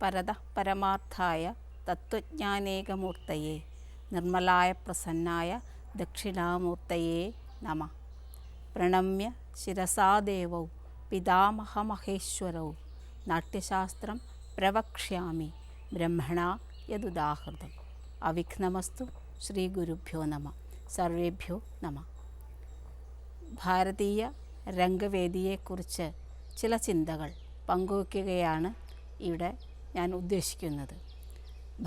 പരത പരമാർത്ഥായ തത്വജ്ഞാനേകമൂർത്തയേ നിർമ്മലായ പ്രസന്നായ ദക്ഷിണാമൂർത്തയേ നമ. പ്രണമ്യ ശിരസാദേവൗ പിതാമഹമഹേശ്വരൗ നാട്യശാസ്ത്രം പ്രവക്ഷ്യാമി ബ്രഹ്മണാ യദുദാഹൃതം. അവിഘ്നമസ്തു. ശ്രീ ഗുരുഭ്യോ നമ. സർവേഭ്യോ നമ. ഭാരതീയ രംഗവേദിയെക്കുറിച്ച് ചില ചിന്തകൾ പങ്കുവയ്ക്കുകയാണ് ഇവിടെ ഞാൻ ഉദ്ദേശിക്കുന്നത്.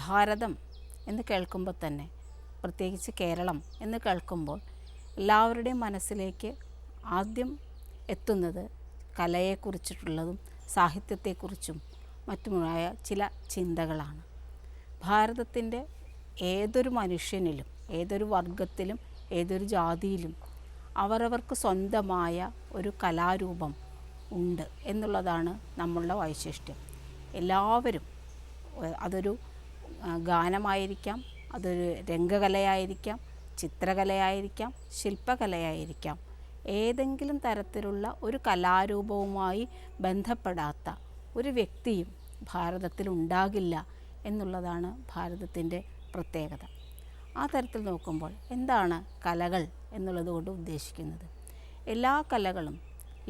ഭാരതം എന്ന് കേൾക്കുമ്പോൾ തന്നെ, പ്രത്യേകിച്ച് കേരളം എന്ന് കേൾക്കുമ്പോൾ എല്ലാവരുടെയും മനസ്സിലേക്ക് ആദ്യം എത്തുന്നത് കലയെക്കുറിച്ചിട്ടുള്ളതും സാഹിത്യത്തെക്കുറിച്ചും മറ്റുമായ ചില ചിന്തകളാണ്. ഭാരതത്തിൻ്റെ ഏതൊരു മനുഷ്യനിലും, ഏതൊരു വർഗത്തിലും, ഏതൊരു ജാതിയിലും അവരവർക്ക് സ്വന്തമായ ഒരു കലാരൂപം ഉണ്ട് എന്നുള്ളതാണ് നമ്മളുടെ വൈശിഷ്ട്യം. എല്ലാവരും, അതൊരു ഗാനമായിരിക്കാം, അതൊരു രംഗകലയായിരിക്കാം, ചിത്രകലയായിരിക്കാം, ശില്പകലയായിരിക്കാം, ഏതെങ്കിലും തരത്തിലുള്ള ഒരു കലാരൂപവുമായി ബന്ധപ്പെടാത്ത ഒരു വ്യക്തിയും ഭാരതത്തിൽ ഉണ്ടാകില്ല എന്നുള്ളതാണ് ഭാരതത്തിൻ്റെ പ്രത്യേകത. ആ തരത്തിൽ നോക്കുമ്പോൾ എന്താണ് കലകൾ എന്നുള്ളത് കൊണ്ട് ഉദ്ദേശിക്കുന്നത്? എല്ലാ കലകളും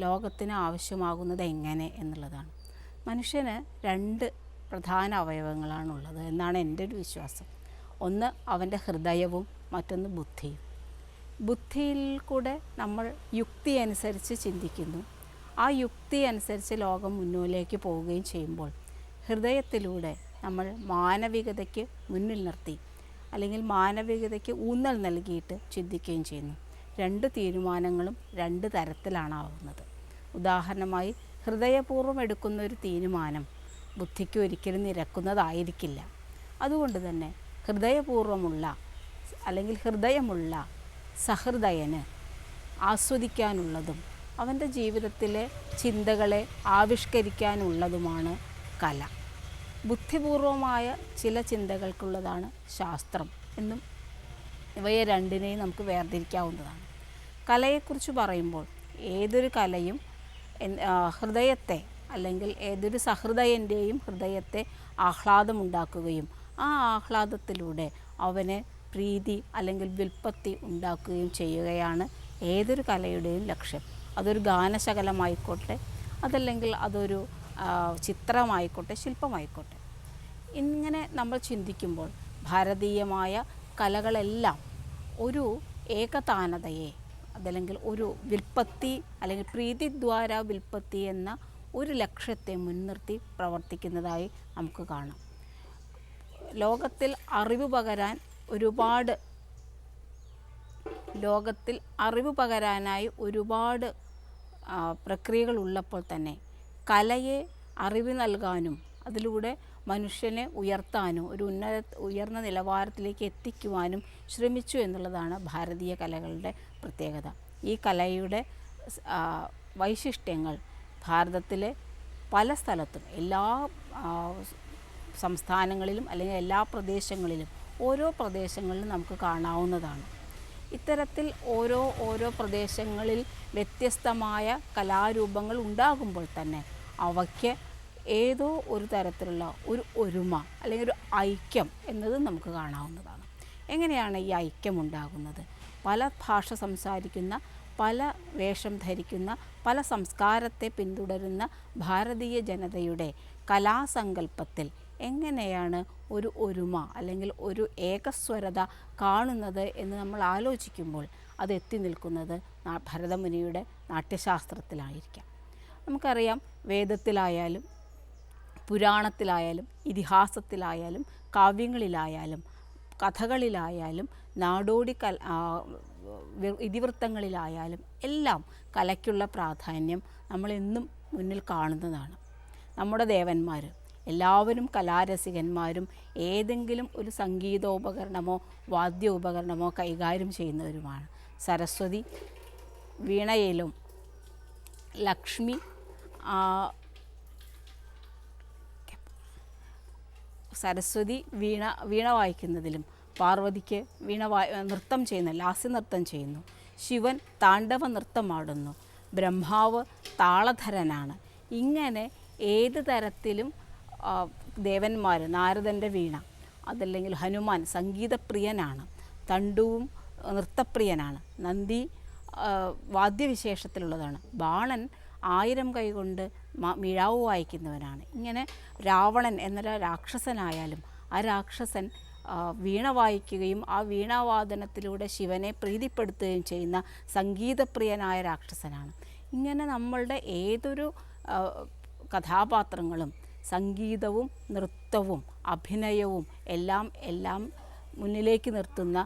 ലോകത്തിന് ആവശ്യമാകുന്നത് എങ്ങനെ എന്നുള്ളതാണ്. മനുഷ്യന് രണ്ട് പ്രധാന അവയവങ്ങളാണുള്ളത് എന്നാണ് എൻ്റെ ഒരു വിശ്വാസം. ഒന്ന് അവൻ്റെ ഹൃദയവും മറ്റൊന്ന് ബുദ്ധിയും. ബുദ്ധിയിൽ കൂടെ നമ്മൾ യുക്തി അനുസരിച്ച് ചിന്തിക്കുന്നു. ആ യുക്തി അനുസരിച്ച് ലോകം മുന്നിലേക്ക് പോവുകയും ചെയ്യുമ്പോൾ ഹൃദയത്തിലൂടെ നമ്മൾ മാനവികതയ്ക്ക് മുന്നിൽ നിർത്തി, അല്ലെങ്കിൽ മാനവികതയ്ക്ക് ഊന്നൽ നൽകിയിട്ട് ചിന്തിക്കുകയും ചെയ്യുന്നു. രണ്ട് തീരുമാനങ്ങളും രണ്ട് തരത്തിലാണ് ആവുന്നത്. ഉദാഹരണമായി, ഹൃദയപൂർവ്വം എടുക്കുന്ന ഒരു തീരുമാനം ബുദ്ധിക്ക് ഒരിക്കലും നിരക്കുന്നതായിരിക്കില്ല. അതുകൊണ്ട് തന്നെ ഹൃദയപൂർവ്വമുള്ള അല്ലെങ്കിൽ ഹൃദയമുള്ള സഹൃദയന് ആസ്വദിക്കാനുള്ളതും അവൻ്റെ ജീവിതത്തിലെ ചിന്തകളെ ആവിഷ്കരിക്കാനുള്ളതുമാണ് കല. ബുദ്ധിപൂർവമായ ചില ചിന്തകൾക്കുള്ളതാണ് ശാസ്ത്രം എന്നും ഇവയെ രണ്ടിനെയും നമുക്ക് വേർതിരിക്കാവുന്നതാണ്. കലയെക്കുറിച്ച് പറയുമ്പോൾ ഏതൊരു കലയും ഹൃദയത്തെ, അല്ലെങ്കിൽ ഏതൊരു സഹൃദയൻ്റെയും ഹൃദയത്തെ ആഹ്ലാദമുണ്ടാക്കുകയും ആ ആഹ്ലാദത്തിലൂടെ അവന് പ്രീതി അല്ലെങ്കിൽ വിൽപ്പത്തി ഉണ്ടാക്കുകയും ചെയ്യുകയാണ് ഏതൊരു കലയുടെയും ലക്ഷ്യം. അതൊരു ഗാനശകലമായിക്കോട്ടെ, അതല്ലെങ്കിൽ അതൊരു ചിത്രമായിക്കോട്ടെ, ശില്പമായിക്കോട്ടെ. ഇങ്ങനെ നമ്മൾ ചിന്തിക്കുമ്പോൾ ഭാരതീയമായ കലകളെല്ലാം ഒരു ഏകതാനതയെ, അതല്ലെങ്കിൽ ഒരു വിൽപ്പത്തി അല്ലെങ്കിൽ പ്രീതിദ്വാര വിൽപ്പത്തി എന്ന ഒരു ലക്ഷ്യത്തെ മുൻനിർത്തി പ്രവർത്തിക്കുന്നതായി നമുക്ക് കാണാം. ലോകത്തിൽ അറിവ് പകരാനായി ഒരുപാട് പ്രക്രിയകൾ ഉള്ളപ്പോൾ തന്നെ കലയെ അറിവ് നൽകാനും അതിലൂടെ മനുഷ്യനെ ഉയർത്താനും ഒരു ഉയർന്ന നിലവാരത്തിലേക്ക് എത്തിക്കുവാനും ശ്രമിച്ചു എന്നുള്ളതാണ് ഭാരതീയ കലകളുടെ പ്രത്യേകത. ഈ കലയുടെ വൈശിഷ്ട്യങ്ങൾ ഭാരതത്തിലെ പല സ്ഥലത്തും, എല്ലാ സംസ്ഥാനങ്ങളിലും അല്ലെങ്കിൽ എല്ലാ പ്രദേശങ്ങളിലും, ഓരോ പ്രദേശങ്ങളിലും നമുക്ക് കാണാവുന്നതാണ്. ഇത്തരത്തിൽ ഓരോ പ്രദേശങ്ങളിൽ വ്യത്യസ്തമായ കലാരൂപങ്ങൾ ഉണ്ടാകുമ്പോൾ തന്നെ അവയ്ക്ക് ഏതോ ഒരു തരത്തിലുള്ള ഒരു ഒരുമ അല്ലെങ്കിൽ ഒരു ഐക്യം എന്നത് നമുക്ക് കാണാവുന്നതാണ്. എങ്ങനെയാണ് ഈ ഐക്യം ഉണ്ടാകുന്നത്? പല ഭാഷ സംസാരിക്കുന്ന, പല വേഷം ധരിക്കുന്ന, പല സംസ്കാരത്തെ പിന്തുടരുന്ന ഭാരതീയ ജനതയുടെ കലാസങ്കല്പത്തിൽ എങ്ങനെയാണ് ഒരു ഒരുമ അല്ലെങ്കിൽ ഒരു ഏകസ്വരത കാണുന്നത് എന്ന് നമ്മൾ ആലോചിക്കുമ്പോൾ അത് എത്തി നിൽക്കുന്നത് ഭരതമുനിയുടെ നാട്യശാസ്ത്രത്തിലായിരിക്കാം. നമുക്കറിയാം, വേദത്തിലായാലും പുരാണത്തിലായാലും ഇതിഹാസത്തിലായാലും കാവ്യങ്ങളിലായാലും കഥകളിലായാലും നാടോടി ഇതിവൃത്തങ്ങളിലായാലും എല്ലാം കലയ്ക്കുള്ള പ്രാധാന്യം നമ്മളെന്നും മുന്നിൽ കാണുന്നതാണ്. നമ്മുടെ ദേവന്മാർ എല്ലാവരും കലാരസികന്മാരും ഏതെങ്കിലും ഒരു സംഗീതോപകരണമോ വാദ്യോപകരണമോ കൈകാര്യം ചെയ്യുന്നവരുമാണ്. സരസ്വതി വീണയിലും, ലക്ഷ്മി സരസ്വതി വീണ വായിക്കുന്നതിലും, പാർവതിക്ക് നൃത്തം ചെയ്യുന്നു, ലാസ്യ നൃത്തം ചെയ്യുന്നു. ശിവൻ താണ്ഡവ നൃത്തമാടുന്നു, ബ്രഹ്മാവ് താളധരനാണ്. ഇങ്ങനെ ഏത് തരത്തിലും ദേവന്മാർ, നാരദൻ്റെ വീണ, അതല്ലെങ്കിൽ ഹനുമാൻ സംഗീതപ്രിയനാണ്, തണ്ടുവും നൃത്തപ്രിയനാണ്, നന്ദി വാദ്യവിശേഷത്തിലുള്ളതാണ്, ബാണൻ 1000 കൈകൊണ്ട് മിഴാവ് വായിക്കുന്നവനാണ്. ഇങ്ങനെ രാവണൻ എന്നൊരു രാക്ഷസനായാലും ആ രാക്ഷസൻ വീണ വായിക്കുകയും ആ വീണാവാദനത്തിലൂടെ ശിവനെ പ്രീതിപ്പെടുത്തുകയും ചെയ്യുന്ന സംഗീതപ്രിയനായ രാക്ഷസനാണ്. ഇങ്ങനെ നമ്മളുടെ ഏതൊരു കഥാപാത്രങ്ങളും സംഗീതവും നൃത്തവും അഭിനയവും എല്ലാം മുന്നിലേക്ക് നിർത്തുന്ന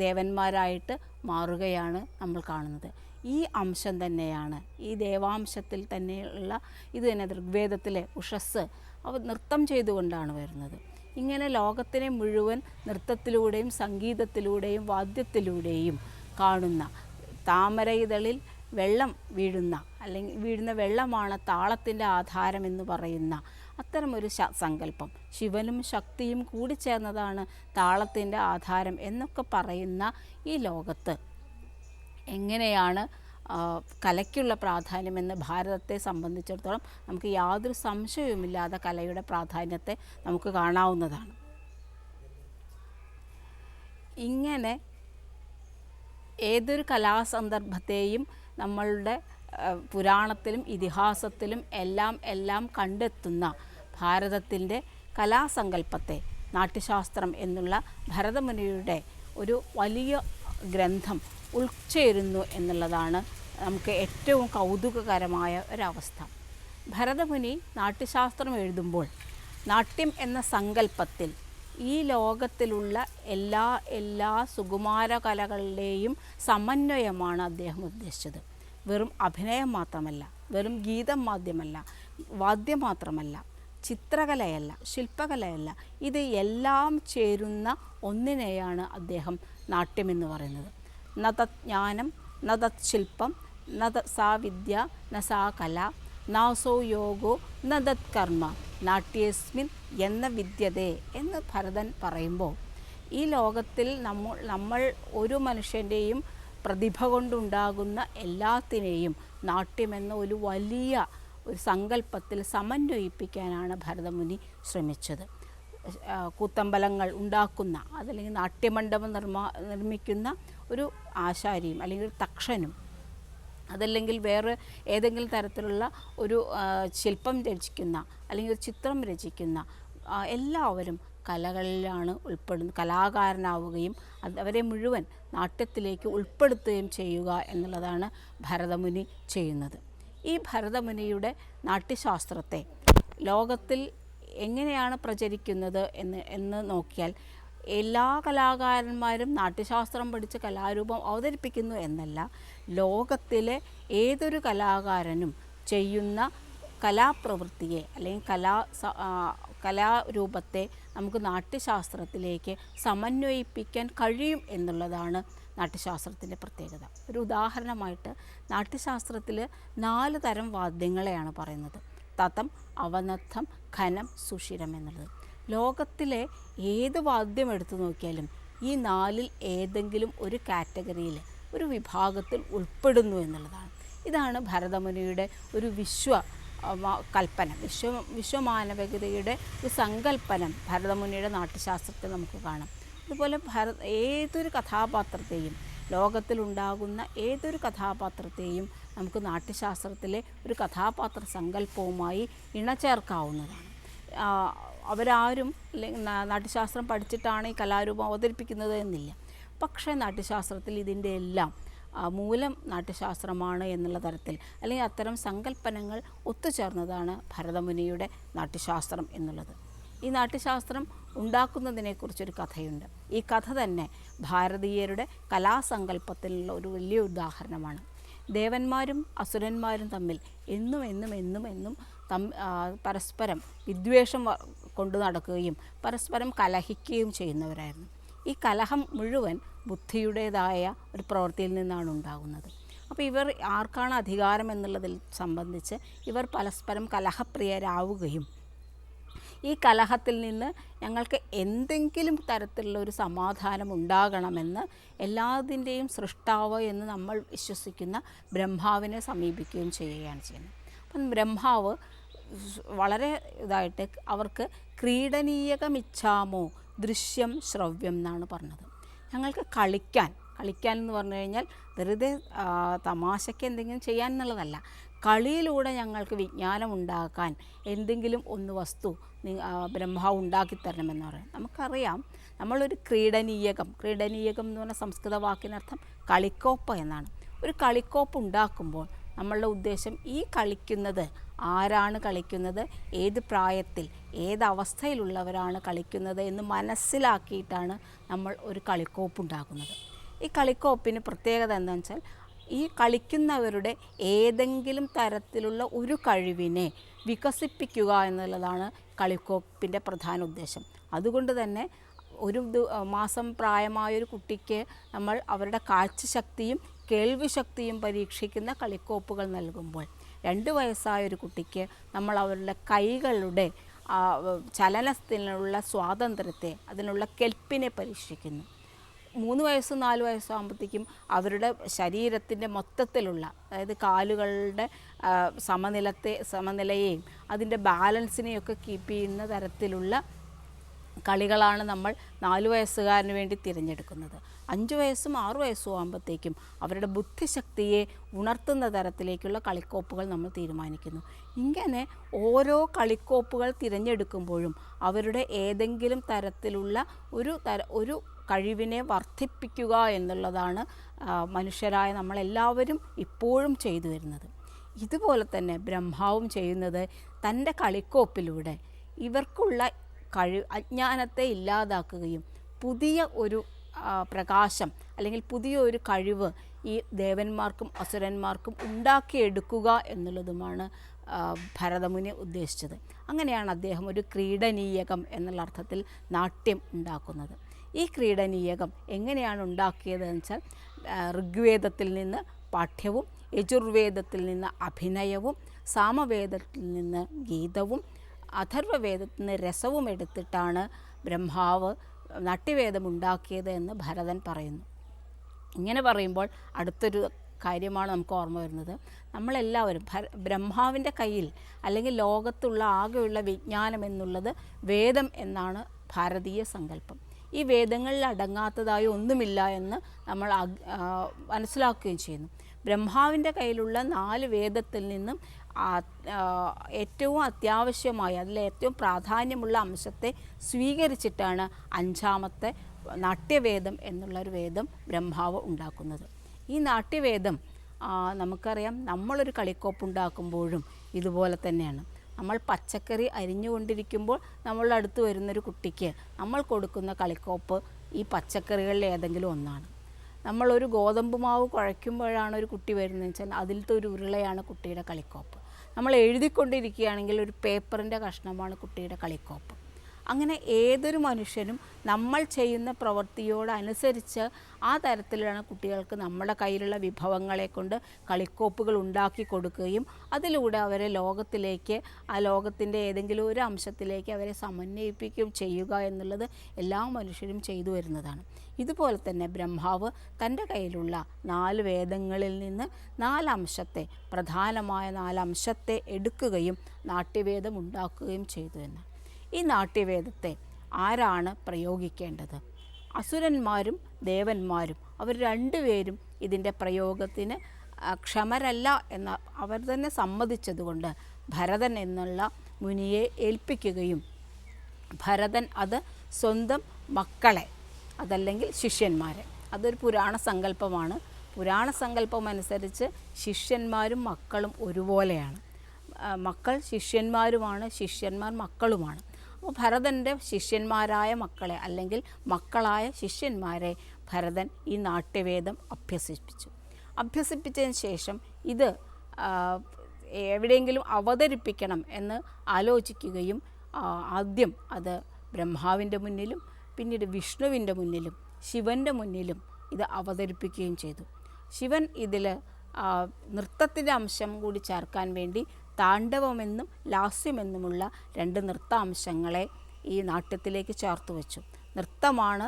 ദേവന്മാരായിട്ട് മാറുകയാണ് നമ്മൾ കാണുന്നത്. ഈ അംശം തന്നെയാണ്, ഈ ദേവാംശത്തിൽ തന്നെയുള്ള ഇത് തന്നെ ഋഗ്വേദത്തിലെ ഉഷസ് അവർ നൃത്തം ചെയ്തുകൊണ്ടാണ് വരുന്നത്. ഇങ്ങനെ ലോകത്തിനെ മുഴുവൻ നൃത്തത്തിലൂടെയും സംഗീതത്തിലൂടെയും വാദ്യത്തിലൂടെയും കാണുന്ന, താമരയിതളിൽ വെള്ളം വീഴുന്ന, അല്ലെങ്കിൽ വീഴുന്ന വെള്ളമാണ് താളത്തിൻ്റെ ആധാരമെന്ന് പറയുന്ന അത്തരമൊരു സങ്കല്പം, ശിവനും ശക്തിയും കൂടിച്ചേർന്നതാണ് താളത്തിൻ്റെ ആധാരം എന്നൊക്കെ പറയുന്ന ഈ ലോകത്ത് എങ്ങനെയാണ് കലയ്ക്കുള്ള പ്രാധാന്യമെന്ന് ഭാരതത്തെ സംബന്ധിച്ചിടത്തോളം നമുക്ക് യാതൊരു സംശയവുമില്ലാതെ കലയുടെ പ്രാധാന്യത്തെ നമുക്ക് കാണാവുന്നതാണ്. ഇങ്ങനെ ഏതൊരു കലാസന്ദർഭത്തെയും നമ്മളുടെ പുരാണത്തിലും ഇതിഹാസത്തിലും എല്ലാം കണ്ടെത്തുന്ന ഭാരതത്തിൻ്റെ കലാസങ്കല്പത്തെ നാട്യശാസ്ത്രം എന്നുള്ള ഭരതമുനിയുടെ ഒരു വലിയ ഗ്രന്ഥം ഉൾച്ചേരുന്നു എന്നുള്ളതാണ് നമുക്ക് ഏറ്റവും കൗതുകകരമായ ഒരവസ്ഥ. ഭരതമുനി നാട്യശാസ്ത്രം എഴുതുമ്പോൾ നാട്യം എന്ന സങ്കല്പത്തിൽ ഈ ലോകത്തിലുള്ള എല്ലാ സുകുമാര കലകളുടെയും സമന്വയമാണ് അദ്ദേഹം ഉദ്ദേശിച്ചത്. വെറും അഭിനയം മാത്രമല്ല, വെറും ഗീതം വാദ്യം മാത്രമല്ല, ചിത്രകലയല്ല, ശില്പകലയല്ല, ഇത് എല്ലാം ചേരുന്ന ഒന്നിനെയാണ് അദ്ദേഹം നാട്യമെന്ന് പറയുന്നത്. ന തത് ജ്ഞാനം ന തത് ശില്പം ന സാ വിദ്യ ന സാ കല നാസോ യോഗോ ന തത് കർമ്മ നാട്യേസ്മിൻ എന്ന വിദ്യതേ എന്ന് ഭരതൻ പറയുമ്പോൾ ഈ ലോകത്തിൽ നമ്മൾ ഒരു മനുഷ്യൻ്റെയും പ്രതിഭ കൊണ്ടുണ്ടാകുന്ന എല്ലാത്തിനെയും നാട്യമെന്ന ഒരു വലിയ ഒരു സങ്കല്പത്തിൽ സമന്വയിപ്പിക്കാനാണ് ഭരതമുനി ശ്രമിച്ചത്. കൂത്തമ്പലങ്ങൾ ഉണ്ടാക്കുന്ന, അതല്ലെങ്കിൽ നാട്യമണ്ഡപം നിർമ്മിക്കുന്ന ഒരു ആശാരിയും അല്ലെങ്കിൽ തക്ഷനും, അതല്ലെങ്കിൽ വേറെ ഏതെങ്കിലും തരത്തിലുള്ള ഒരു ശില്പം രചിക്കുന്ന അല്ലെങ്കിൽ ഒരു ചിത്രം രചിക്കുന്ന എല്ലാവരും കലകളിലാണ് കലാകാരനാവുകയും അവരെ മുഴുവൻ നാട്യത്തിലേക്ക് ഉൾപ്പെടുത്തുകയും ചെയ്യുക എന്നുള്ളതാണ് ഭരതമുനി ചെയ്യുന്നത്. ഈ ഭരതമുനിയുടെ നാട്യശാസ്ത്രത്തെ ലോകത്തിൽ എങ്ങനെയാണ് പ്രചരിക്കുന്നത് എന്ന് നോക്കിയാൽ എല്ലാ കലാകാരന്മാരും നാട്യശാസ്ത്രം പഠിച്ച് കലാരൂപം അവതരിപ്പിക്കുന്നു എന്നല്ല, ലോകത്തിലെ ഏതൊരു കലാകാരനും ചെയ്യുന്ന കലാപ്രവൃത്തിയെ അല്ലെങ്കിൽ കലാരൂപത്തെ നമുക്ക് നാട്യശാസ്ത്രത്തിലേക്ക് സമന്വയിപ്പിക്കാൻ കഴിയും എന്നുള്ളതാണ് നാട്യശാസ്ത്രത്തിൻ്റെ പ്രത്യേകത. ഒരു ഉദാഹരണമായിട്ട് നാട്യശാസ്ത്രത്തിൽ 4 തരം വാദ്യങ്ങളെയാണ് പറയുന്നത്: തതം, അവനദ്ധം, ഘനം, സുഷിരം എന്നുള്ളത്. ലോകത്തിലെ ഏത് വാദ്യം എടുത്തു നോക്കിയാലും ഈ 4ൽ ഏതെങ്കിലും ഒരു കാറ്റഗറിയിൽ, ഒരു വിഭാഗത്തിൽ ഉൾപ്പെടുന്നു എന്നുള്ളതാണ്. ഇതാണ് ഭരതമുനിയുടെ ഒരു കൽപ്പന, വിശ്വമാനവികതയുടെ ഒരു സങ്കല്പനം ഭരതമുനിയുടെ നാട്യശാസ്ത്രത്തിൽ നമുക്ക് കാണാം. അതുപോലെ ഏതൊരു കഥാപാത്രത്തെയും, ലോകത്തിലുണ്ടാകുന്ന ഏതൊരു കഥാപാത്രത്തെയും നമുക്ക് നാട്യശാസ്ത്രത്തിലെ ഒരു കഥാപാത്ര സങ്കല്പവുമായി ഇണചേർക്കാവുന്നതാണ്. അവരാരും നാട്യശാസ്ത്രം പഠിച്ചിട്ടാണ് ഈ കലാരൂപം അവതരിപ്പിക്കുന്നത് എന്നില്ല. പക്ഷേ നാട്യശാസ്ത്രത്തിൽ ഇതിൻ്റെ എല്ലാം മൂലം നാട്യശാസ്ത്രമാണ് എന്നുള്ള തരത്തിൽ, അല്ലെങ്കിൽ അത്തരം സങ്കല്പനങ്ങൾ ഒത്തുചേർന്നതാണ് ഭരതമുനിയുടെ നാട്യശാസ്ത്രം എന്നുള്ളത്. ഈ നാട്യശാസ്ത്രം ഉണ്ടാക്കുന്നതിനെക്കുറിച്ചൊരു കഥയുണ്ട്. ഈ കഥ തന്നെ ഭാരതീയരുടെ കലാസങ്കല്പത്തിലുള്ള ഒരു വലിയ ഉദാഹരണമാണ്. ദേവന്മാരും അസുരന്മാരും തമ്മിൽ എന്നും പരസ്പരം വിദ്വേഷം കൊണ്ടു നടക്കുകയും പരസ്പരം കലഹിക്കുകയും ചെയ്യുന്നവരായിരുന്നു. ഈ കലഹം മുഴുവൻ ബുദ്ധിയുടേതായ ഒരു പ്രവൃത്തിയിൽ നിന്നാണ് ഉണ്ടാകുന്നത്. അപ്പോൾ ഇവർ ആർക്കാണ് അധികാരം എന്നുള്ളതിൽ സംബന്ധിച്ച് ഇവർ പരസ്പരം കലഹപ്രിയരാവുകയും ഈ കലഹത്തിൽ നിന്ന് ഞങ്ങൾക്ക് എന്തെങ്കിലും തരത്തിലുള്ള ഒരു സമാധാനം ഉണ്ടാകണമെന്ന് എല്ലാത്തിൻ്റെയും സൃഷ്ടാവ് എന്ന് നമ്മൾ വിശ്വസിക്കുന്ന ബ്രഹ്മാവിനെ സമീപിക്കുകയും ചെയ്യുകയാണ് ചെയ്യുന്നത്. അപ്പം ബ്രഹ്മാവ് വളരെ ഇതായിട്ട് അവർക്ക് ക്രീഡനീയകമിച്ഛാമോ ദൃശ്യം ശ്രവ്യം എന്നാണ് പറഞ്ഞത്. ഞങ്ങൾക്ക് കളിക്കാൻ എന്ന് പറഞ്ഞു കഴിഞ്ഞാൽ വെറുതെ തമാശയ്ക്ക് എന്തെങ്കിലും ചെയ്യാൻ എന്നുള്ളതല്ല, കളിയിലൂടെ ഞങ്ങൾക്ക് വിജ്ഞാനം ഉണ്ടാക്കാൻ എന്തെങ്കിലും ഒന്ന് വസ്തു ബ്രഹ്മാവ് ഉണ്ടാക്കി തരണമെന്ന് പറയും. നമുക്കറിയാം നമ്മളൊരു ക്രീഡനീയകം എന്ന് പറഞ്ഞ സംസ്കൃത വാക്കിനർത്ഥം കളിക്കോപ്പ് എന്നാണ്. ഒരു കളിക്കോപ്പ് ഉണ്ടാക്കുമ്പോൾ നമ്മളുടെ ഉദ്ദേശം ഈ കളിക്കുന്നത് ആരാണ് കളിക്കുന്നത്, ഏത് പ്രായത്തിൽ ഏതവസ്ഥയിലുള്ളവരാണ് കളിക്കുന്നത് എന്ന് മനസ്സിലാക്കിയിട്ടാണ് നമ്മൾ ഒരു കളിക്കോപ്പ് ഉണ്ടാക്കുന്നത്. ഈ കളിക്കോപ്പിന് പ്രത്യേകത എന്താണെന്ന് വെച്ചാൽ ഈ കളിക്കുന്നവരുടെ ഏതെങ്കിലും തരത്തിലുള്ള ഒരു കഴിവിനെ വികസിപ്പിക്കുക എന്നുള്ളതാണ് കളിക്കോപ്പിൻ്റെ പ്രധാന ഉദ്ദേശം. അതുകൊണ്ട് തന്നെ ഒരു മാസം പ്രായമായൊരു കുട്ടിക്ക് നമ്മൾ അവരുടെ കാഴ്ചശക്തിയും കേൾവി ശക്തിയും പരീക്ഷിക്കുന്ന കളിക്കോപ്പുകൾ നൽകുമ്പോൾ 2 വയസ്സായൊരു കുട്ടിക്ക് നമ്മൾ അവരുടെ കൈകളുടെ ചലനത്തിനുള്ള സ്വാതന്ത്ര്യത്തെ, അതിനുള്ള കെൽപ്പിനെ പരീക്ഷിക്കുന്നു. 3 വയസ്സും 4 വയസ്സും ആകുമ്പോഴത്തേക്കും അവരുടെ ശരീരത്തിൻ്റെ മൊത്തത്തിലുള്ള, അതായത് കാലുകളുടെ സമനിലയെയും അതിൻ്റെ ബാലൻസിനെയൊക്കെ കീപ്പ് ചെയ്യുന്ന തരത്തിലുള്ള കളികളാണ് നമ്മൾ 4 വയസ്സുകാരന് വേണ്ടി തിരഞ്ഞെടുക്കുന്നത്. 5 വയസ്സും 6 വയസ്സും ആകുമ്പോഴത്തേക്കും അവരുടെ ബുദ്ധിശക്തിയെ ഉണർത്തുന്ന തരത്തിലേക്കുള്ള കളിക്കോപ്പുകൾ നമ്മൾ തീരുമാനിക്കുന്നു. ഇങ്ങനെ ഓരോ കളിക്കോപ്പുകൾ തിരഞ്ഞെടുക്കുമ്പോഴും അവരുടെ ഏതെങ്കിലും തരത്തിലുള്ള ഒരു കഴിവിനെ വർദ്ധിപ്പിക്കുക എന്നുള്ളതാണ് മനുഷ്യരായ നമ്മളെല്ലാവരും ഇപ്പോഴും ചെയ്തു വരുന്നത്. ഇതുപോലെ തന്നെ ബ്രഹ്മാവും ചെയ്യുന്നത് തൻ്റെ കളിക്കോപ്പിലൂടെ ഇവർക്കുള്ള അജ്ഞാനത്തെ ഇല്ലാതാക്കുകയും പുതിയ ഒരു പ്രകാശം അല്ലെങ്കിൽ പുതിയ ഒരു കഴിവ് ഈ ദേവന്മാർക്കും അസുരന്മാർക്കും ഉണ്ടാക്കിയെടുക്കുക എന്നുള്ളതുമാണ് ഭരതമുനി ഉദ്ദേശിച്ചത്. അങ്ങനെയാണ് അദ്ദേഹം ഒരു ക്രീഡനീയകം എന്നുള്ള അർത്ഥത്തിൽ നാട്യം ഉണ്ടാക്കുന്നത്. ഈ ക്രീഡനീയകം എങ്ങനെയാണ് ഉണ്ടാക്കിയതെന്ന് വെച്ചാൽ ഋഗ്വേദത്തിൽ നിന്ന് പാഠ്യവും യജുർവേദത്തിൽ നിന്ന് അഭിനയവും സാമവേദത്തിൽ നിന്ന് ഗീതവും അഥർവവേദത്തിൽ നിന്ന് രസവും എടുത്തിട്ടാണ് ബ്രഹ്മാവ് നാട്യവേദം ഉണ്ടാക്കിയത് എന്ന് ഭരതൻ പറയുന്നു. ഇങ്ങനെ പറയുമ്പോൾ അടുത്തൊരു കാര്യമാണ് നമുക്ക് ഓർമ്മ വരുന്നത്. നമ്മളെല്ലാവരും ബ്രഹ്മാവിൻ്റെ കയ്യിൽ അല്ലെങ്കിൽ ലോകത്തുള്ള ആകെയുള്ള വിജ്ഞാനം എന്നുള്ളത് വേദം എന്നാണ് ഭാരതീയ സങ്കല്പം. ഈ വേദങ്ങളിൽ അടങ്ങാത്തതായി ഒന്നുമില്ല എന്ന് നമ്മൾ മനസ്സിലാക്കുകയും ചെയ്യുന്നു. ബ്രഹ്മാവിൻ്റെ കയ്യിലുള്ള 4 വേദത്തിൽ നിന്നും ഏറ്റവും അത്യാവശ്യമായ, അതിൽ ഏറ്റവും പ്രാധാന്യമുള്ള അംശത്തെ സ്വീകരിച്ചിട്ടാണ് 5ാമത്തെ നാട്യവേദം എന്നുള്ളൊരു വേദം ബ്രഹ്മാവ് ഉണ്ടാക്കുന്നത്. ഈ നാട്യവേദം നമുക്കറിയാം, നമ്മളൊരു കളിക്കോപ്പ് ഉണ്ടാക്കുമ്പോഴും ഇതുപോലെ തന്നെയാണ്. നമ്മൾ പച്ചക്കറി അരിഞ്ഞുകൊണ്ടിരിക്കുമ്പോൾ നമ്മളുടെ അടുത്ത് വരുന്നൊരു കുട്ടിക്ക് നമ്മൾ കൊടുക്കുന്ന കളിക്കോപ്പ് ഈ പച്ചക്കറികളിൽ ഏതെങ്കിലും ഒന്നാണ്. നമ്മളൊരു ഗോതമ്പ് മാവ് കുഴയ്ക്കുമ്പോഴാണ് ഒരു കുട്ടി വരുന്നതെന്ന് വെച്ചാൽ അതിലത്തെ ഒരു ഉരുളയാണ് കുട്ടിയുടെ കളിക്കോപ്പ്. നമ്മൾ എഴുതിക്കൊണ്ടിരിക്കുകയാണെങ്കിൽ ഒരു പേപ്പറിൻ്റെ കഷ്ണമാണ് കുട്ടിയുടെ കളിക്കോപ്പ്. അങ്ങനെ ഏതൊരു മനുഷ്യനും നമ്മൾ ചെയ്യുന്ന പ്രവൃത്തിയോടനുസരിച്ച് ആ തരത്തിലാണ് കുട്ടികൾക്ക് നമ്മുടെ കയ്യിലുള്ള വിഭവങ്ങളെ കൊണ്ട് കളിക്കോപ്പുകൾ ഉണ്ടാക്കി കൊടുക്കുകയും അതിലൂടെ അവരെ ലോകത്തിലേക്ക്, ആ ലോകത്തിൻ്റെ ഏതെങ്കിലും ഒരു അംശത്തിലേക്ക് അവരെ സമന്വയിപ്പിക്കുകയും ചെയ്യുക എന്നുള്ളത് എല്ലാ മനുഷ്യരും ചെയ്തു വരുന്നതാണ്. ഇതുപോലെ തന്നെ ബ്രഹ്മാവ് തൻ്റെ കയ്യിലുള്ള 4 വേദങ്ങളിൽ നിന്ന് 4 അംശത്തെ, പ്രധാനമായ 4 അംശത്തെ എടുക്കുകയും നാട്യവേദം ഉണ്ടാക്കുകയും ചെയ്തു എന്ന്. ഈ നാട്യവേദത്തെ ആരാണ് പ്രയോഗിക്കേണ്ടത്? അസുരന്മാരും ദേവന്മാരും അവർ 2 പേരും ഇതിൻ്റെ പ്രയോഗത്തിന് ക്ഷമരല്ല എന്ന് അവർ തന്നെ സമ്മതിച്ചതുകൊണ്ട് ഭരതൻ എന്നുള്ള മുനിയെ ഏൽപ്പിക്കുകയും ഭരതൻ അത് സ്വന്തം മക്കളെ, അതല്ലെങ്കിൽ ശിഷ്യന്മാരെ, അതൊരു പുരാണ സങ്കല്പമാണ്. പുരാണ സങ്കല്പം അനുസരിച്ച് ശിഷ്യന്മാരും മക്കളും ഒരുപോലെയാണ്. മക്കൾ ശിഷ്യന്മാരുമാണ്, ശിഷ്യന്മാർ മക്കളുമാണ്. അപ്പോൾ ഭരതൻ്റെ ശിഷ്യന്മാരായ മക്കളെ അല്ലെങ്കിൽ മക്കളായ ശിഷ്യന്മാരെ ഭരതൻ ഈ നാട്യവേദം അഭ്യസിപ്പിച്ചതിന് ശേഷം ഇത് എവിടെയെങ്കിലും അവതരിപ്പിക്കണം എന്ന് ആലോചിക്കുകയും ആദ്യം അത് ബ്രഹ്മാവിൻ്റെ മുന്നിലും പിന്നീട് വിഷ്ണുവിൻ്റെ മുന്നിലും ശിവൻ്റെ മുന്നിലും ഇത് അവതരിപ്പിക്കുകയും ചെയ്തു. ശിവൻ ഇതിൽ നൃത്തത്തിൻ്റെ അംശം കൂടി ചേർക്കാൻ വേണ്ടി താണ്ഡവമെന്നും ലാസ്യമെന്നുമുള്ള 2 നൃത്താംശങ്ങളെ ഈ നാട്യത്തിലേക്ക് ചേർത്ത് വെച്ചു. നൃത്തമാണ്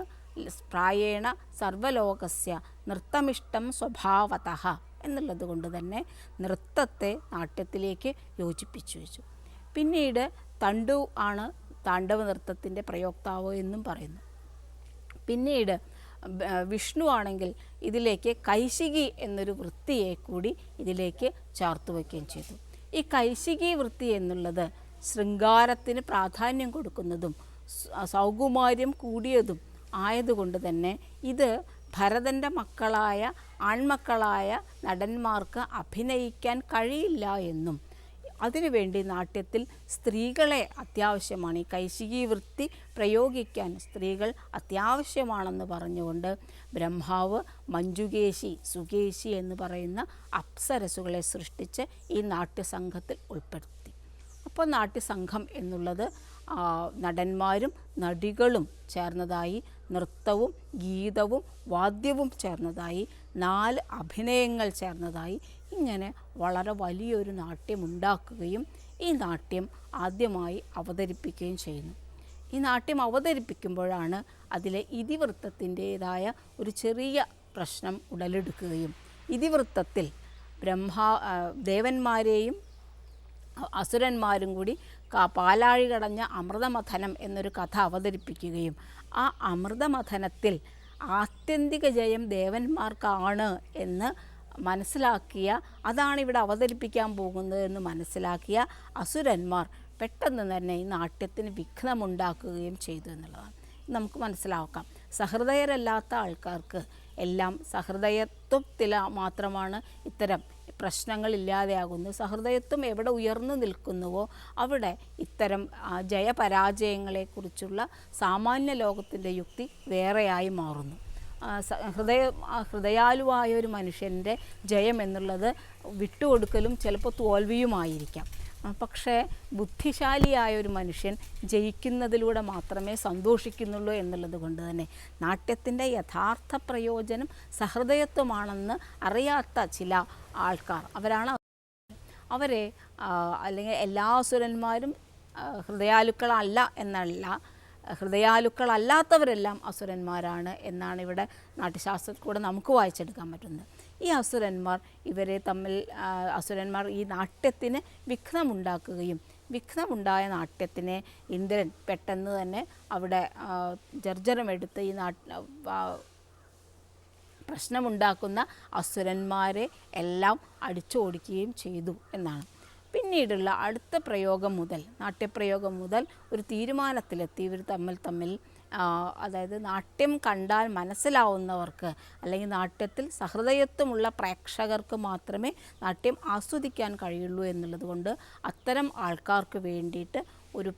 പ്രായേണ സർവലോകസ്യ നൃത്തമിഷ്ടം സ്വഭാവതഃ എന്നുള്ളത് കൊണ്ട് തന്നെ നൃത്തത്തെ നാട്യത്തിലേക്ക് യോജിപ്പിച്ചു വെച്ചു. പിന്നീട് തണ്ടു ആണ് താണ്ഡവ നൃത്തത്തിൻ്റെ പ്രയോക്താവ് എന്നും പറയുന്നു. പിന്നീട് വിഷ്ണു ആണെങ്കിൽ ഇതിലേക്ക് കൈശികി എന്നൊരു വൃത്തിയെ കൂടി ഇതിലേക്ക് ചേർത്ത് വയ്ക്കുകയും ചെയ്തു. ഈ കൈശികി വൃത്തി എന്നുള്ളത് ശൃംഗാരത്തിന് പ്രാധാന്യം കൊടുക്കുന്നതും സൗകുമാര്യം കൂടിയതും ആയതുകൊണ്ട് തന്നെ ഇത് ഭരതൻ്റെ മക്കളായ ആൺമക്കളായ നടന്മാർക്ക് അഭിനയിക്കാൻ കഴിയില്ല എന്നും അതിനുവേണ്ടി നാട്യത്തിൽ സ്ത്രീകളെ അത്യാവശ്യമാണ്, ഈ കൈശികി വൃത്തി പ്രയോഗിക്കാൻ സ്ത്രീകൾ അത്യാവശ്യമാണെന്ന് പറഞ്ഞുകൊണ്ട് ബ്രഹ്മാവ് മഞ്ജുകേശി സുകേശി എന്ന് പറയുന്ന അപ്സരസുകളെ സൃഷ്ടിച്ച് ഈ നാട്യസംഘത്തിൽ ഉൾപ്പെടുത്തി. അപ്പോൾ നാട്യസംഘം എന്നുള്ളത് നടന്മാരും നടികളും ചേർന്നതായി, നൃത്തവും ഗീതവും വാദ്യവും ചേർന്നതായി, 4 അഭിനയങ്ങൾ ചേർന്നതായി, ഇങ്ങനെ വളരെ വലിയൊരു നാട്യമുണ്ടാക്കുകയും ഈ നാട്യം ആദ്യമായി അവതരിപ്പിക്കുകയും ചെയ്യുന്നു. ഈ നാട്യം അവതരിപ്പിക്കുമ്പോഴാണ് അതിലെ ഇതിവൃത്തത്തിൻ്റേതായ ഒരു ചെറിയ പ്രശ്നം ഉടലെടുക്കുകയും ഇതിവൃത്തത്തിൽ ദേവന്മാരെയും അസുരന്മാരും കൂടി പാലാഴി കടഞ്ഞ അമൃതമഥനം എന്നൊരു കഥ അവതരിപ്പിക്കുകയും ആ അമൃതമഥനത്തിൽ ആത്യന്തിക ജയം ദേവന്മാർക്കാണ് എന്ന് മനസ്സിലാക്കിയ, അതാണ് ഇവിടെ അവതരിപ്പിക്കാൻ പോകുന്നത് എന്ന് മനസ്സിലാക്കിയ അസുരന്മാർ പെട്ടെന്ന് തന്നെ ഈ നാട്യത്തിന് വിഘ്നമുണ്ടാക്കുകയും ചെയ്തു എന്നുള്ളതാണ്. നമുക്ക് മനസ്സിലാക്കാം, സഹൃദയരല്ലാത്ത ആൾക്കാർക്ക് എല്ലാം സഹൃദയത്വത്തിൽ മാത്രമാണ് ഇത്തരം പ്രശ്നങ്ങളില്ലാതെയാകുന്നു. സഹൃദയത്വം എവിടെ ഉയർന്നു നിൽക്കുന്നുവോ അവിടെ ഇത്തരം ജയപരാജയങ്ങളെക്കുറിച്ചുള്ള സാമാന്യ ലോകത്തിൻ്റെ യുക്തി വേറെയായി മാറുന്നു. ഹൃദയാലുവായ ഒരു മനുഷ്യൻ്റെ ജയം എന്നുള്ളത് വിട്ടുകൊടുക്കലും ചിലപ്പോൾ തോൽവിയുമായിരിക്കാം. പക്ഷേ ബുദ്ധിശാലിയായ ഒരു മനുഷ്യൻ ജയിക്കുന്നതിലൂടെ മാത്രമേ സന്തോഷിക്കുന്നുള്ളൂ എന്നുള്ളത് കൊണ്ട് തന്നെ നാട്യത്തിൻ്റെ യഥാർത്ഥ പ്രയോജനം സഹൃദയത്വമാണെന്ന് അറിയാത്ത ചില ആൾക്കാർ അവരെ അല്ലെങ്കിൽ എല്ലാ അസുരന്മാരും ഹൃദയാലുക്കളല്ല എന്നല്ല, ഹൃദയാലുക്കളല്ലാത്തവരെല്ലാം അസുരന്മാരാണ് എന്നാണ് ഇവിടെ നാട്യശാസ്ത്രത്തിൽ കൂടെ നമുക്ക് വായിച്ചെടുക്കാൻ പറ്റുന്നത്. ഈ അസുരന്മാർ ഈ നാട്യത്തിന് വിഘ്നമുണ്ടാക്കുകയും വിഘ്നമുണ്ടായ നാട്യത്തിനെ ഇന്ദ്രൻ പെട്ടെന്ന് തന്നെ അവിടെ ജർജരമെടുത്ത് ഈ പ്രശ്നമുണ്ടാക്കുന്ന അസുരന്മാരെ എല്ലാം അടിച്ചോടിക്കുകയും ചെയ്തു എന്നാണ്. പിന്നീടുള്ള അടുത്ത പ്രയോഗം മുതൽ, നാട്യപ്രയോഗം മുതൽ ഒരു തീരുമാനത്തിലെത്തി ഇവർ തമ്മിൽ അതായത് നാട്യം കണ്ടാൽ മനസ്സിലാവുന്നവർക്ക് അല്ലെങ്കിൽ നാട്യത്തിൽ സഹൃദയത്വമുള്ള പ്രേക്ഷകർക്ക് മാത്രമേ നാട്യം ആസ്വദിക്കാൻ കഴിയുള്ളൂ എന്നുള്ളത് കൊണ്ട് അത്തരം ആൾക്കാർക്ക് വേണ്ടിയിട്ട് ഒരു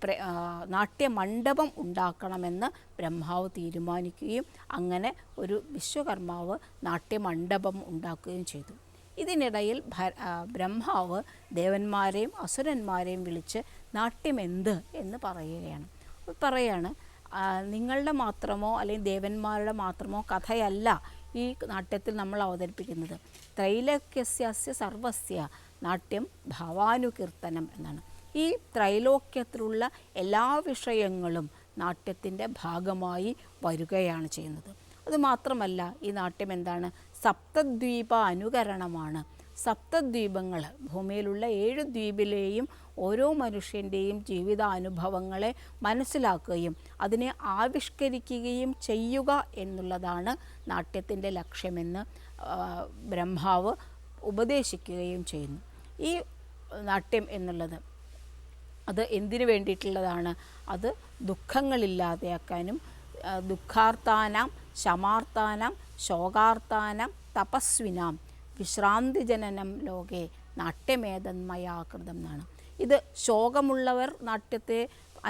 നാട്യമണ്ഡപം ഉണ്ടാക്കണമെന്ന് ബ്രഹ്മാവ് തീരുമാനിക്കുകയും അങ്ങനെ ഒരു വിശ്വകർമാവ് നാട്യമണ്ഡപം ഉണ്ടാക്കുകയും ചെയ്തു. ഇതിനിടയിൽ ബ്രഹ്മാവ് ദേവന്മാരെയും അസുരന്മാരെയും വിളിച്ച് നാട്യം എന്ത് എന്ന് പറയാണ് നിങ്ങളുടെ മാത്രമോ അല്ലെങ്കിൽ ദേവന്മാരുടെ മാത്രമോ കഥയല്ല ഈ നാട്യത്തിൽ നമ്മൾ അവതരിപ്പിക്കുന്നത്. ത്രൈലോക്യസ്യ സർവസ്യ നാട്യം ഭാവാനുകീർത്തനം എന്നാണ്. ഈ ത്രൈലോക്യത്തിലുള്ള എല്ലാ വിഷയങ്ങളും നാട്യത്തിൻ്റെ ഭാഗമായി വരികയാണ് ചെയ്യുന്നത്. അതുമാത്രമല്ല, ഈ നാട്യം എന്താണ്? സപ്തദ്വീപ അനുകരണമാണ്. സപ്തദ്വീപങ്ങൾ, ഭൂമിയിലുള്ള 7 ദ്വീപിലെയും ഓരോ മനുഷ്യൻ്റെയും ജീവിതാനുഭവങ്ങളെ മനസ്സിലാക്കുകയും അതിനെ ആവിഷ്കരിക്കുകയും ചെയ്യുക എന്നുള്ളതാണ് നാട്യത്തിൻ്റെ ലക്ഷ്യമെന്ന് ബ്രഹ്മാവ് ഉപദേശിക്കുകയും ചെയ്യുന്നു. ഈ നാട്യം എന്നുള്ളത് അത് എന്തിനു വേണ്ടിയിട്ടുള്ളതാണ്? അത് ദുഃഖങ്ങളില്ലാതെയാക്കാനും ദുഃഖാർത്താനാം ശമാർത്താനാം ശോകാർത്താനാം തപസ്വിനാം വിശ്രാന്തിജനനം ലോകേ നാട്യമേതന്മയാകൃതം എന്നാണ്. ഇത് ശോകമുള്ളവർ നാട്യത്തെ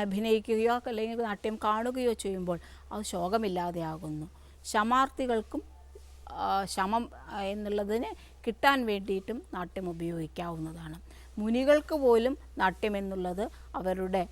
അഭിനയിക്കുകയോ അല്ലെങ്കിൽ നാട്യം കാണുകയോ ചെയ്യുമ്പോൾ അത് ശോകമില്ലാതെയാകുന്നു. ശമാർത്ഥികൾക്കും ശമം എന്നുള്ളതിന് കിട്ടാൻ വേണ്ടിയിട്ടും നാട്യം ഉപയോഗിക്കാവുന്നതാണ്. മുനികൾക്ക് പോലും നാട്യം എന്നുള്ളത് അവരുടെ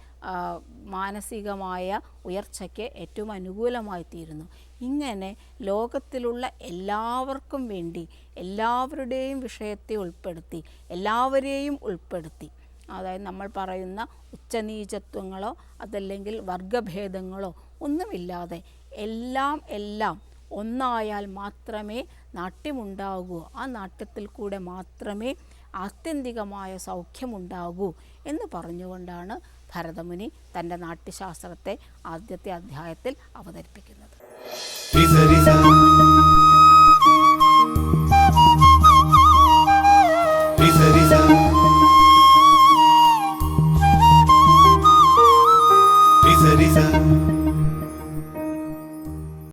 മാനസികമായ ഉയർച്ചയ്ക്ക് ഏറ്റവും അനുകൂലമായി തീരുന്നു. ഇങ്ങനെ ലോകത്തിലുള്ള എല്ലാവർക്കും വേണ്ടി എല്ലാവരുടെയും വിഷയത്തെ ഉൾപ്പെടുത്തി എല്ലാവരെയും ഉൾപ്പെടുത്തി അതായത് നമ്മൾ പറയുന്ന ഉച്ചനീചത്വങ്ങളോ അതല്ലെങ്കിൽ വർഗഭേദങ്ങളോ ഒന്നുമില്ലാതെ എല്ലാം ഒന്നായാൽ മാത്രമേ നാട്യമുണ്ടാകൂ, ആ നാട്യത്തിൽ കൂടെ മാത്രമേ ആത്യന്തികമായ സൗഖ്യമുണ്ടാകൂ എന്ന് പറഞ്ഞുകൊണ്ടാണ് ഭരതമുനി തൻ്റെ നാട്യശാസ്ത്രത്തെ ആദ്യത്തെ അധ്യായത്തിൽ അവതരിപ്പിക്കുന്നത്.